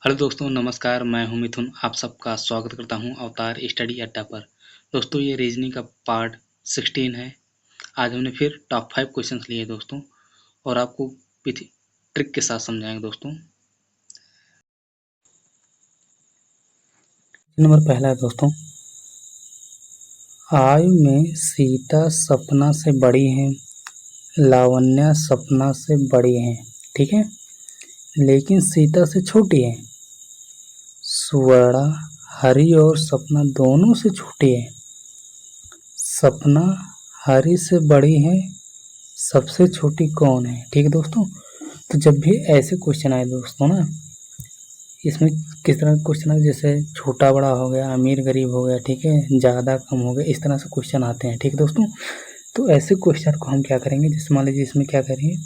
Hello दोस्तों, नमस्कार। मैं हूं मिथुन। आप सबका स्वागत करता हूं अवतार स्टडी अड्डा पर। दोस्तों, ये रीजनिंग का पार्ट 16 है। आज हमने फिर टॉप 5 क्वेश्चंस लिए दोस्तों, और आपको विथ ट्रिक के साथ समझाएंगे दोस्तों। नंबर पहला है दोस्तों, आयु में सीता सपना से बड़ी है, लावण्या सपना से बड़ी है, ठीक है, लेकिन सीता से छोटी है। सुवर्णा हरि और सपना दोनों से छोटी है। सपना हरि से बड़ी है, सबसे छोटी कौन है? ठीक है दोस्तों। तो जब भी ऐसे क्वेश्चन आए दोस्तों ना, इसमें किस तरह का क्वेश्चन है, जैसे छोटा बड़ा हो गया, अमीर गरीब हो गया, ठीक है, ज़्यादा कम हो गया, इस तरह से क्वेश्चन आते हैं। ठीक है दोस्तों। तो ऐसे क्वेश्चन को हम क्या करेंगे, जैसे मान लीजिए इसमें क्या करेंगे,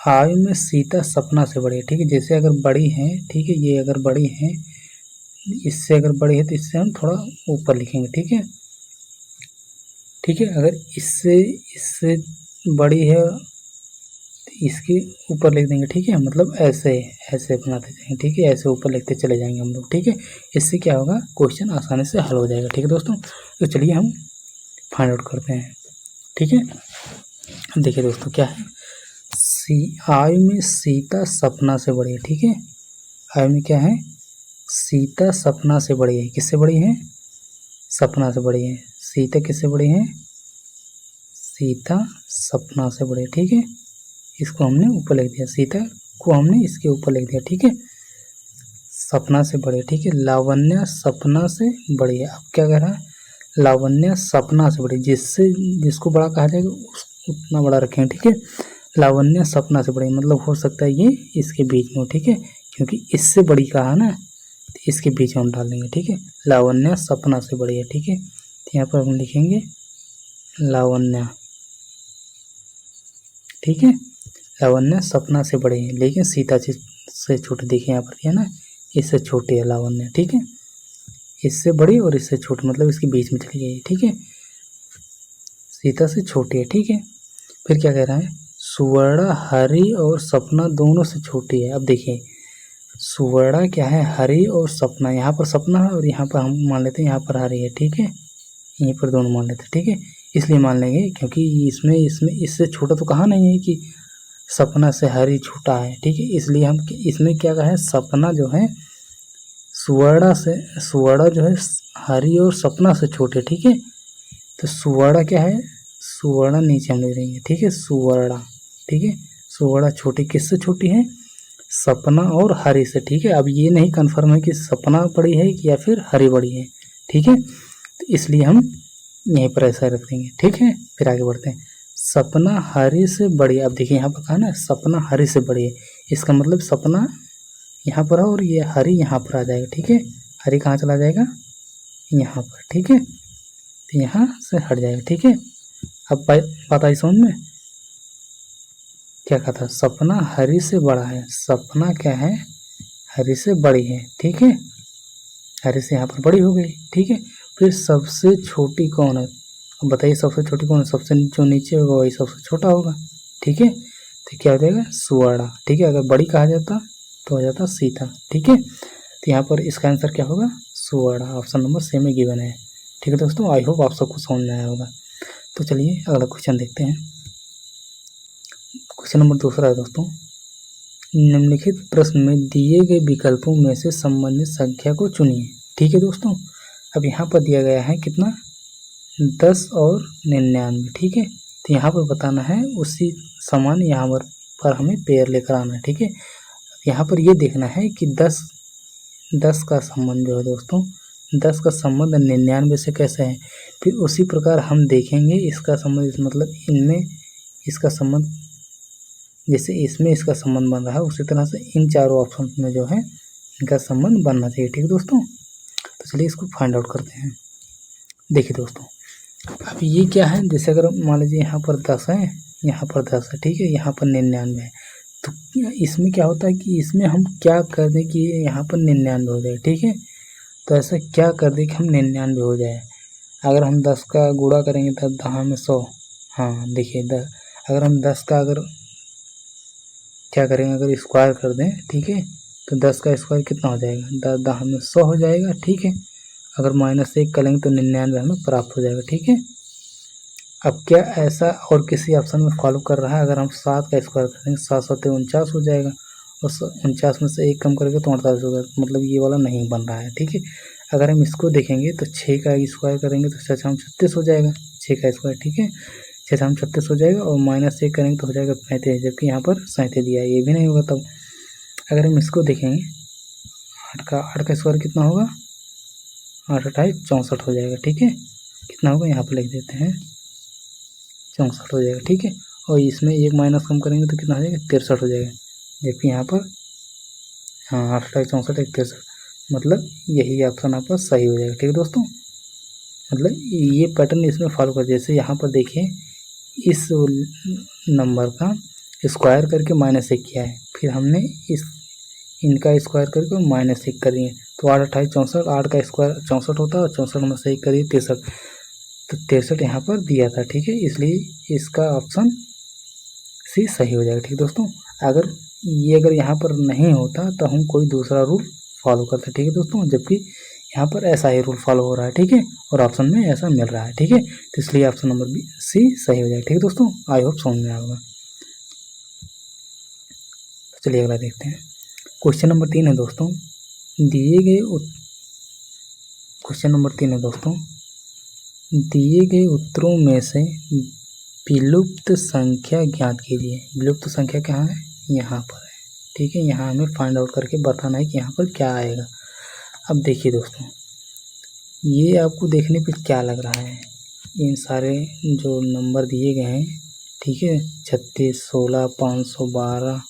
आयु में सीता सपना से बड़ी है, ठीक है। जैसे अगर बड़ी है, ठीक है, ये अगर बड़ी है, इससे अगर बड़ी है तो इससे हम थोड़ा ऊपर लिखेंगे, ठीक है। ठीक है, अगर इससे इससे बड़ी है इसके ऊपर लिख देंगे, ठीक है, मतलब ऐसे ऐसे बनाते जाएंगे, ठीक है, ऐसे ऊपर लिखते चले जाएंगे हम लोग, ठीक है। इससे क्या होगा, क्वेश्चन आसानी से हल हो जाएगा। ठीक है दोस्तों। तो चलिए हम फाइंड आउट करते हैं, ठीक है। देखिए दोस्तों, क्या है, आयु में सीता सपना से बड़ी है, ठीक है। आयु में क्या है, सीता सपना से बड़ी है। किससे बड़ी है? सपना से बड़ी है। सीता किससे बड़ी है? सीता सपना से बड़ी है, ठीक है। इसको हमने ऊपर लिख दिया, सीता को हमने इसके ऊपर लिख दिया, ठीक है। सपना से बड़ी है, ठीक है। लावण्या सपना से बड़ी है। अब क्या कह रहा है, लावण्या सपना से बड़ी, जिसको बड़ा कहा जाएगा उतना बड़ा रखेंगे, ठीक है। लावण्या सपना से बड़ी मतलब हो सकता है ये इसके बीच में हो, ठीक है, क्योंकि इससे बड़ी कहा ना, तो इसके बीच में हम डाल देंगे, ठीक है। लावण्या सपना से बड़ी है, ठीक है। तो यहाँ पर हम लिखेंगे लावण्या, ठीक है। लावण्या सपना से बड़ी है, लेकिन सीता से छोटी। देखिए यहाँ पर क्या है ना, इससे छोटी है लावण्या, ठीक है। इससे बड़ी और इससे छोटी मतलब इसके बीच में चली गई, ठीक है। सीता से छोटी है, ठीक है। फिर क्या कह रहा है, सुवर्णा हरि और सपना दोनों से छोटी है। अब देखिए, सुवर्णा क्या है, हरि और सपना, यहाँ पर सपना है और यहाँ पर हम मान लेते हैं यहाँ पर हरि है, ठीक है। यहीं पर दोनों मान लेते हैं, ठीक है। इसलिए मान लेंगे क्योंकि इसमें इसमें इससे छोटा तो कहा नहीं है कि सपना से हरि छोटा है, ठीक है। इसलिए हम इसमें क्या कहा है, सपना जो है सुवर्णा जो है हरि और सपना से छोटे, ठीक है। तो सुवर्णा क्या है, सुवर्णा नीचे हम ले लेंगे, ठीक है, सुवर्णा, ठीक है। सुवर्णा छोटी, किससे छोटी है, सपना और हरि से, ठीक है। अब ये नहीं कंफर्म है कि सपना बड़ी है या फिर हरि बड़ी है, ठीक है। तो इसलिए हम यहीं पर ऐसा रख देंगे, ठीक है। फिर आगे बढ़ते हैं, सपना हरि से बड़ी है। अब देखिए यहाँ पर कहा ना, सपना हरि से बड़ी है, इसका मतलब सपना यहाँ पर है और ये हरि यहाँ पर आ जाएगा, ठीक है। हरि कहाँ चला जाएगा, यहाँ पर, ठीक है। तो यहाँ से हट जाएगा, ठीक है। अब बात आई समझ में, क्या कहा था, सपना हरि से बड़ा है, सपना क्या है, हरि से बड़ी है, ठीक है। हरि से यहाँ पर बड़ी हो गई, ठीक है। फिर सबसे छोटी कौन है, अब बताइए सबसे छोटी कौन है, सबसे जो नीचे होगा वही सबसे छोटा होगा, ठीक है। तो क्या हो जाएगा, सुवर्णा, ठीक है। अगर बड़ी कहा जाता तो हो जाता सीता, ठीक है। तो यहाँ पर इसका आंसर क्या होगा, सुवर्णा। ऑप्शन नंबर सी में गिवन है, ठीक है दोस्तों। आई होप आप सबको समझ में आया होगा। तो चलिए अगला क्वेश्चन देखते हैं। क्वेश्चन नंबर दूसरा है दोस्तों, निम्नलिखित प्रश्न में दिए गए विकल्पों में से संबंधित संख्या को चुनिए, ठीक है दोस्तों। अब यहाँ पर दिया गया है कितना, 10 और 99, ठीक है। तो यहाँ पर बताना है उसी समान, यहाँ पर हमें पेयर लेकर आना है, ठीक है। यहाँ पर ये देखना है कि 10 का संबंध जो है दोस्तों, 10 का संबंध 99 से कैसे है। फिर उसी प्रकार हम देखेंगे इसका संबंध, मतलब इनमें इसका संबंध, जैसे इसमें इसका संबंध बन रहा है उसी तरह से इन चारों ऑप्शन में जो है इनका संबंध बनना चाहिए, ठीक है दोस्तों। तो चलिए इसको फाइंड आउट करते हैं। देखिए दोस्तों, अब ये क्या है, जैसे अगर मान लीजिए यहाँ पर 10 है, यहाँ पर 10 है, ठीक है, यहाँ पर 99 है। तो इसमें क्या होता है कि इसमें हम क्या कर दें कि यहाँ पर 99 हो जाए, ठीक है। तो ऐसा क्या कर दें कि हम 99 हो जाए। अगर हम 10 का गुणा करेंगे तो 10 में 100, हाँ देखिए अगर हम 10 का अगर, क्या करेंगे, अगर स्क्वायर कर दें, ठीक है, तो 10 का स्क्वायर कितना हो जाएगा, 10 10 में 100 हो जाएगा, ठीक है। अगर -1 करेंगे तो 99 हमें प्राप्त हो जाएगा, ठीक है। अब क्या ऐसा और किसी ऑप्शन में फॉलो कर रहा है, अगर हम 7 का स्क्वायर करेंगे 7 7 49 हो जाएगा, और 49 में से 1 कम करेंगे तो 48 होगा, मतलब ये वाला नहीं बन रहा है, ठीक है। अगर हम इसको देखेंगे तो 6 का स्क्वायर करेंगे तो 6 6 36 हो जाएगा, 6 का स्क्वायर, ठीक है, 6 6 36 हो जाएगा, और -1 करेंगे तो हो जाएगा 35, जबकि यहाँ पर 37 दिया है, ये भी नहीं होगा। तब अगर हम इसको देखेंगे 8 का स्क्वायर कितना होगा, 8 8 64 हो जाएगा, ठीक है। कितना होगा यहाँ पर लिख देते हैं, 64 हो जाएगा, ठीक है। और इसमें एक माइनस कम करेंगे तो कितना हो जाएगा, 63 हो जाएगा, जबकि यहाँ पर हाँ 8 8 64 1 63, मतलब यही ऑप्शन आपका सही हो जाएगा, ठीक है दोस्तों। मतलब ये पैटर्न इसमें फॉलो कर, जैसे यहाँ पर देखिए इस नंबर का स्क्वायर करके -1 किया है, फिर हमने इनका स्क्वायर करके -1 करिए, तो 8 8 64, 8 का स्क्वायर 64 होता है, और 64 में से 1 करिए 63, तो 63 यहाँ पर दिया था, ठीक है, इसलिए इसका ऑप्शन सी सही हो जाएगा, ठीक है दोस्तों। अगर यहाँ पर नहीं होता तो हम कोई दूसरा रूल फॉलो करते, ठीक है दोस्तों, जबकि यहाँ पर ऐसा ही रूल फॉलो हो रहा है, ठीक है, और ऑप्शन में ऐसा मिल रहा है, ठीक है, तो इसलिए ऑप्शन नंबर बी सी सही हो जाएगा, ठीक है दोस्तों। आई होप समझ में आएगा। चलिए अगला देखते हैं। क्वेश्चन नंबर 3 है दोस्तों, क्वेश्चन नंबर 3 है दोस्तों, दिए गए उत्तरों में से विलुप्त संख्या ज्ञात कीजिए। विलुप्त संख्या कहाँ है, यहाँ पर है, ठीक है। यहाँ हमें फाइंड आउट करके बताना है कि यहाँ पर क्या आएगा। अब देखिए दोस्तों, ये आपको देखने पे क्या लग रहा है, इन सारे जो नंबर दिए गए हैं, ठीक है, 36 16 512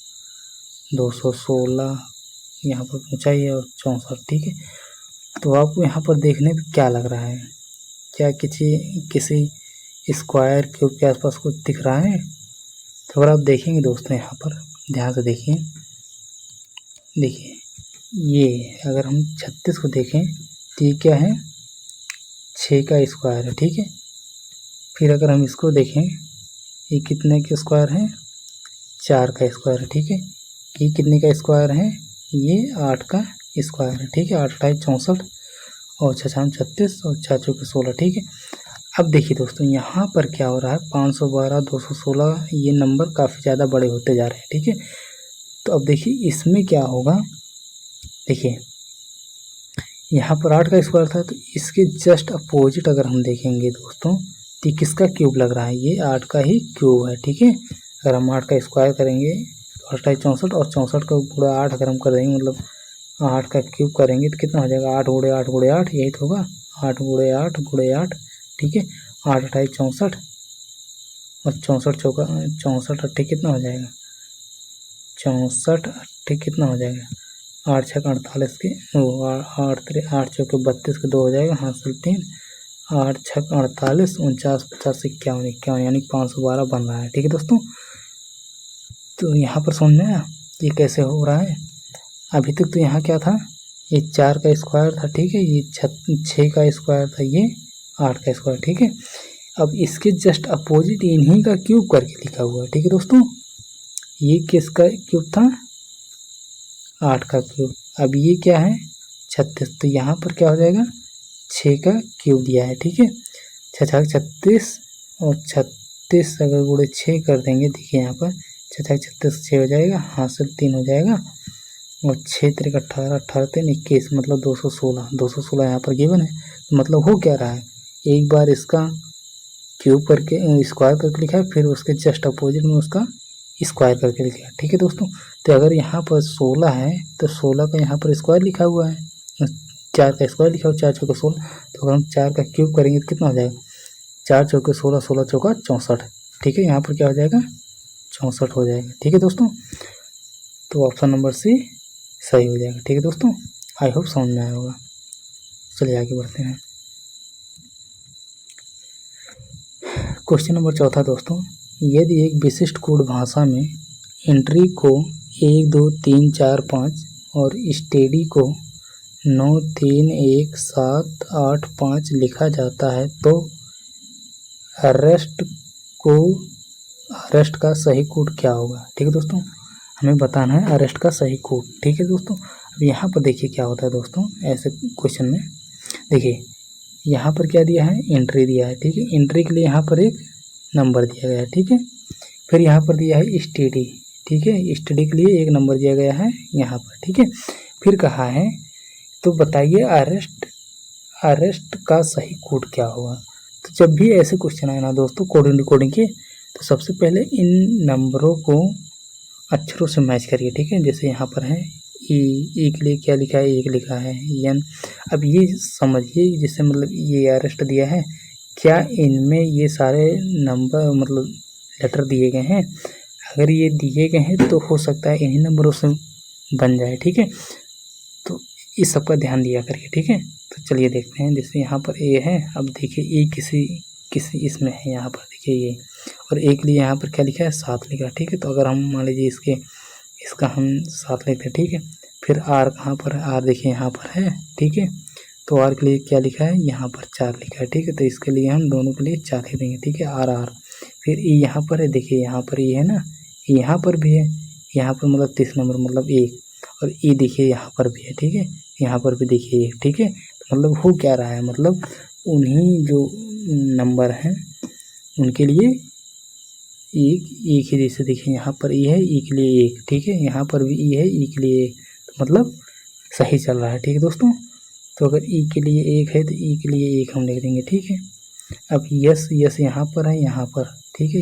216, यहाँ पर ऊंचाई है, और 64, ठीक है। तो आपको यहाँ पर देखने पे क्या लग रहा है, क्या किसी स्क्वायर क्यूब के आसपास कुछ दिख रहा है? तो अगर आप देखेंगे दोस्तों, यहाँ पर ध्यान से देखिए, ये अगर हम 36 को देखें तो ये क्या है, 6 का स्क्वायर है, ठीक है। फिर अगर हम इसको देखें, ये कितने के स्क्वायर है, 4 का स्क्वायर है, ठीक है। ये कितने का स्क्वायर है, ये 8 का स्क्वायर है, ठीक है। 8 8 64, और 6 6 36, और 4 4 16, ठीक है। अब देखिए दोस्तों, यहाँ पर क्या हो रहा है, 512 216, ये नंबर काफ़ी ज़्यादा बड़े होते जा रहे हैं, ठीक है। तो अब देखिए इसमें क्या होगा, देखिए यहाँ पर 8 का स्क्वायर था, तो इसके जस्ट अपोजिट अगर हम देखेंगे दोस्तों, तो किसका क्यूब लग रहा है, ये 8 का ही क्यूब है, ठीक है। अगर हम 8 का स्क्वायर करेंगे तो 8 64, और 64 का पूरा 8 अगर हम कर देंगे, मतलब 8 का क्यूब करेंगे तो कितना हो जाएगा, 8 गुणे 8 गुणे 8, यही तो होगा, 8 गुणे 8 गुणे 8, ठीक है। 8 8 64, और 64 चौका 64 अट्ठे कितना हो जाएगा, 64 अट्ठे कितना हो जाएगा, 8 6 48 के, 8 चौके 32 के 2 हो जाएगा, हासिल 3, 8 6 48, 49 50 51 51, यानी 512 बन रहा है, ठीक है दोस्तों। तो यहाँ पर समझ में आया ये कैसे हो रहा है। अभी तक तो यहाँ क्या था, ये 4 का स्क्वायर था, ठीक है, ये 6 का स्क्वायर था, ये 8 का स्क्वायर, ठीक है। अब इसके जस्ट अपोजिट इन्हीं का क्यूब करके लिखा हुआ है, ठीक है दोस्तों। ये किसका क्यूब था, 8 का क्यूब। अब ये क्या है, 36, तो यहाँ पर क्या हो जाएगा, 6 का क्यूब दिया है, ठीक है। 6 6 36, और 36 अगर गुणे 6 कर देंगे, देखिए यहाँ पर 6 6 36 6 हो जाएगा, हासिल 3 हो जाएगा, और 6 3 18 18 3 21, मतलब 216 यहाँ पर गिवन है। तो मतलब हो क्या रहा है, एक बार इसका क्यूब करके स्क्वायर करके लिखा है, फिर उसके जस्ट अपोजिट में उसका स्क्वायर करके लिखा है, ठीक है दोस्तों। तो अगर यहाँ पर 16 है तो 16 का यहाँ पर स्क्वायर लिखा हुआ है, 4 का स्क्वायर लिखा हुआ, 4 चौके 16, तो अगर हम 4 का क्यूब करेंगे तो कितना हो जाएगा, 4 चौके 16, 16 चौका 64, ठीक है। यहाँ पर क्या हो जाएगा, 64 हो जाएगा, ठीक है दोस्तों। तो ऑप्शन नंबर सी सही हो जाएगा, ठीक है दोस्तों। आई होप समझ में आया होगा। चलिए आगे बढ़ते हैं। क्वेश्चन नंबर 4 दोस्तों, यदि एक विशिष्ट कोड भाषा में एंट्री को 1 2 3 4 5 और स्टेडी को 9 3 1 7 8 5 लिखा जाता है, तो रेस्ट का सही कोड क्या होगा, ठीक है दोस्तों। हमें बताना है अरेस्ट का सही कोड। ठीक है दोस्तों, अब यहाँ पर देखिए क्या होता है दोस्तों ऐसे क्वेश्चन में। देखिए यहाँ पर क्या दिया है, एंट्री दिया है। ठीक है, एंट्री के लिए यहाँ पर एक नंबर दिया गया है। ठीक है, फिर यहाँ पर दिया है स्टडी। ठीक है, स्टडी के लिए एक नंबर दिया गया है यहाँ पर। ठीक है, फिर कहा है तो बताइए अरेस्ट का सही कोड क्या होगा। तो जब भी ऐसे क्वेश्चन आए ना दोस्तों कोडिंग डिकोडिंग के, तो सबसे पहले इन नंबरों को अक्षरों से मैच करिए। ठीक है, जैसे यहाँ पर है ई के लिए क्या लिखा है, एक लिखा है एन। अब ये समझिए जैसे मतलब ये अरेस्ट दिया है, क्या इनमें ये सारे नंबर मतलब लेटर दिए गए हैं। अगर ये दिए गए हैं तो हो सकता है इन्हीं नंबरों से बन जाए। ठीक है, तो इस सब का ध्यान दिया करिए। ठीक है, तो चलिए देखते हैं। जैसे यहाँ पर ए है, अब देखिए ए किसी इसमें है, यहाँ पर देखिए ये, और एक लिए यहाँ पर क्या लिखा है, 7 लिखा है। ठीक है, तो अगर हम मान लीजिए इसका हम 7 लेते हैं। ठीक है, फिर आर कहाँ पर है, आर देखिए यहाँ पर है। ठीक है, तो आर के लिए क्या लिखा है, यहाँ पर 4 लिखा है। ठीक है, तो इसके लिए हम दोनों के लिए 4 लिख देंगे। ठीक है, आर। फिर ई यहाँ पर है, देखिए यहाँ पर ई है ना, यहाँ पर भी है, यहाँ पर मतलब 30 नंबर मतलब 1, और ई देखिए यहाँ पर भी है। ठीक है, यहाँ पर भी देखिए 1। ठीक है, तो मतलब हो क्या रहा है, मतलब उन्हीं जो नंबर हैं उनके लिए एक ही जैसे देखिए यहाँ पर ई है, ई के लिए 1। ठीक है, यहाँ पर भी ई है, ई के लिए 1, तो मतलब सही चल रहा है। ठीक है दोस्तों, तो अगर ई के लिए 1 है तो ई के लिए 1 हम लिख देंगे। ठीक है, अब यस यहाँ पर है, यहाँ पर। ठीक है,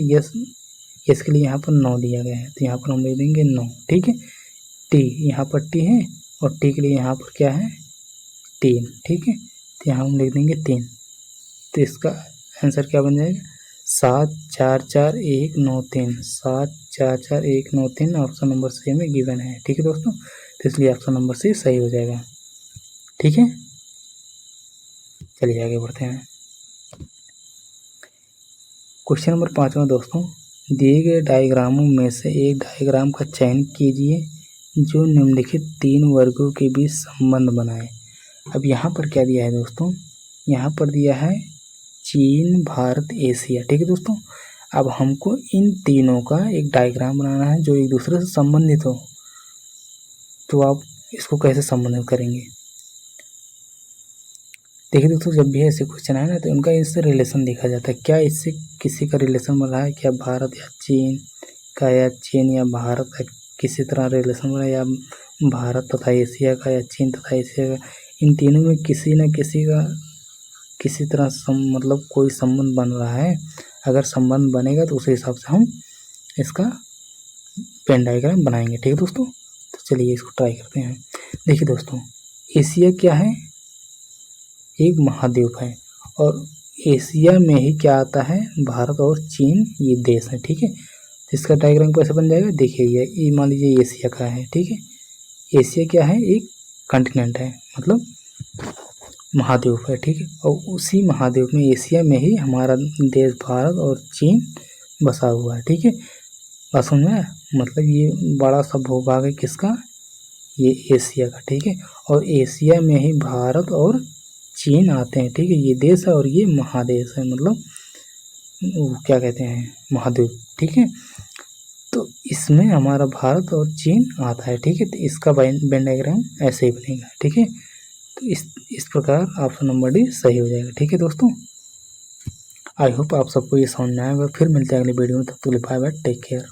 यस के लिए यहाँ पर 9 दिया गया है, तो यहाँ पर हम लिख देंगे 9। ठीक है, टी यहाँ पर टी है, और टी के लिए यहाँ पर क्या है, 3। ठीक है, तो यहाँ हम लिख देंगे 3। तो इसका आंसर क्या बन जाएगा, 744193। 744193 ऑप्शन नंबर सी में गिवन है। ठीक है दोस्तों, तो इसलिए ऑप्शन नंबर सी सही हो जाएगा। ठीक है, चलिए आगे बढ़ते हैं। क्वेश्चन नंबर 5वां दोस्तों, दिए गए डायग्रामों में से एक डायग्राम का चयन कीजिए जो निम्नलिखित 3 वर्गों के बीच संबंध बनाए। अब यहाँ पर क्या दिया है दोस्तों, यहाँ पर दिया है चीन, भारत, एशिया। ठीक है दोस्तों, अब हमको इन तीनों का एक डायग्राम बनाना है जो एक दूसरे से संबंधित हो। तो आप इसको कैसे संबंधित करेंगे, देखिए दोस्तों जब भी ऐसे क्वेश्चन आए ना तो उनका इससे रिलेशन देखा जाता है। क्या इससे किसी का रिलेशन बन रहा है, क्या भारत या चीन का, या चीन या भारत का किसी तरह रिलेशन बन रहा है, या भारत तथा एशिया का, या चीन तथा एशिया का। इन तीनों में किसी न किसी का किसी तरह मतलब कोई संबंध बन रहा है। अगर संबंध बनेगा तो उस हिसाब से हम इसका पेन डायग्राम बनाएंगे। ठीक है दोस्तों, तो चलिए इसको ट्राई करते हैं। देखिए दोस्तों, एशिया क्या है, एक महाद्वीप है, और एशिया में ही क्या आता है, भारत और चीन ये देश है। ठीक है, तो इसका डायग्राम कैसे बन जाएगा, देखिए ये मान लीजिए एशिया का है। ठीक है, एशिया क्या है, एक कॉन्टिनेंट है, मतलब महाद्वीप है। ठीक है, और उसी महाद्वीप में एशिया में ही हमारा देश भारत और चीन बसा हुआ है। ठीक है, बात समझ में आया, मतलब ये बड़ा सा भूभाग है किसका, ये एशिया का। ठीक है, और एशिया में ही भारत और चीन आते हैं। ठीक है, ये देश है और ये महादेश है, मतलब क्या कहते हैं, महाद्वीप। ठीक है, तो इसमें हमारा भारत और चीन आता है। ठीक है, तो इसका वेन डायग्राम ऐसे ही बनेगा। ठीक है, तो इस प्रकार ऑप्शन नंबर डी सही हो जाएगा। ठीक है दोस्तों, आई होप आप सबको ये समझ में आएगा। फिर मिलते हैं अगले वीडियो में, तब तक के लिए बाय बाय, टेक केयर।